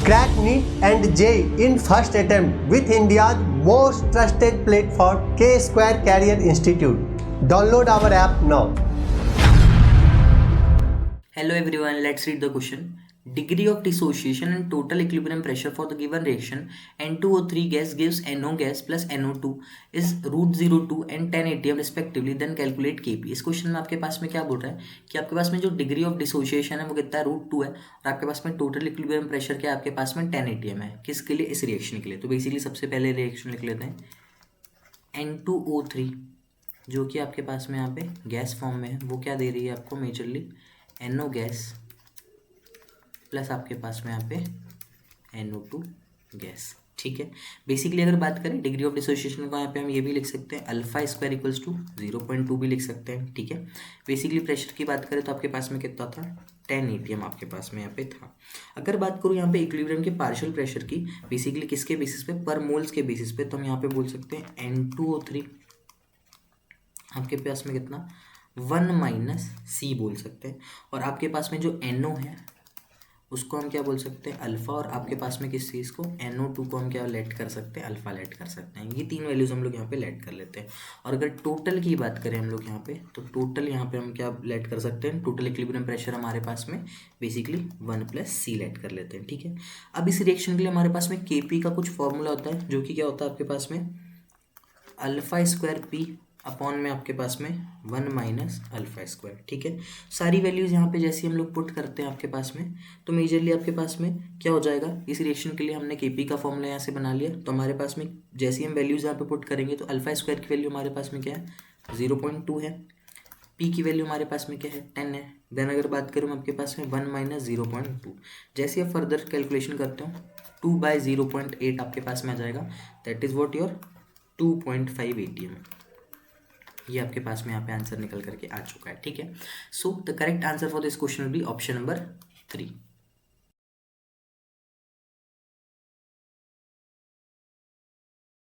Crack NEET and JEE in first attempt with India's most trusted platform, K-Square Career Institute. Download our app now. Hello everyone, let's read the question. Degree of dissociation and total equilibrium pressure for the given reaction N2O3 gas gives NO gas plus NO2 is √02 and 10 atm respectively, then calculate Kp. इस question में आपके पास में क्या बोल रहा है कि आपके पास में जो डिग्री ऑफ डिसोसिएशन है वो कितना है, √2 है, और आपके पास में टोटल इक्विलिब्रियम प्रेशर क्या है, आपके पास में 10 atm है. किसके लिए? इस रिएक्शन के लिए. तो बेसिकली सबसे पहले रिएक्शन लिख लेते हैं. N2O3 जो कि आपके पास में यहाँ पे गैस फॉर्म में है, वो क्या दे रही है आपको मेजरली NO गैस प्लस आपके पास में यहाँ पे NO2 गैस. ठीक है. बेसिकली अगर बात करें डिग्री ऑफ डिसोसिएशन को, यहाँ पे हम ये भी लिख सकते हैं अल्फा स्क्वायर इक्वल्स टू 0.2 भी लिख सकते हैं. ठीक है. बेसिकली प्रेशर की बात करें तो आपके पास में कितना था, 10 atm आपके पास में यहाँ पे था. अगर बात करूँ यहाँ पे इक्विलिब्रियम के पार्शियल प्रेशर की, बेसिकली किसके बेसिस पे, पर मोल्स के बेसिस पे, तो हम यहाँ पे बोल सकते हैं N2O3 आपके पास में कितना 1 - C बोल सकते हैं, और आपके पास में जो NO है उसको हम क्या बोल सकते हैं अल्फ़ा, और आपके पास में किस चीज़ को NO2 को हम क्या लेट कर सकते हैं, अल्फ़ा लेट कर सकते हैं. ये तीन वैल्यूज़ हम लोग यहाँ पे लेट कर लेते हैं. और अगर टोटल की बात करें हम लोग यहाँ पे, तो टोटल यहाँ पे हम क्या लेट कर सकते हैं, टोटल इक्विलिब्रियम प्रेशर हमारे पास में बेसिकली 1 + C लेट कर लेते हैं. ठीक है. अब इस रिएक्शन के लिए हमारे पास में Kp का कुछ फॉर्मूला होता है, जो कि क्या होता है आपके पास में α² अपॉन में आपके पास में 1 - α². ठीक है. सारी वैल्यूज़ यहाँ पे जैसे हम लोग पुट करते हैं आपके पास में, तो मेजरली आपके पास में क्या हो जाएगा, इस रिएक्शन के लिए हमने Kp का फॉर्मूला यहाँ से बना लिया, तो हमारे पास में जैसे हम वैल्यूज़ यहाँ पे पुट करेंगे तो α² की वैल्यू हमारे पास में क्या है 0.2 है, P की वैल्यू हमारे पास में क्या है 10 है. देन अगर बात करूँ आपके पास में 1 - 0.2, जैसे आप फर्दर कैलकुलेशन करते हो 2/0.8 आपके पास में आ जाएगा, that is what your 2.5 atm. ये आपके पास में यहाँ पे आंसर निकल करके आ चुका है. ठीक है. So the correct answer for this question will be option number 3.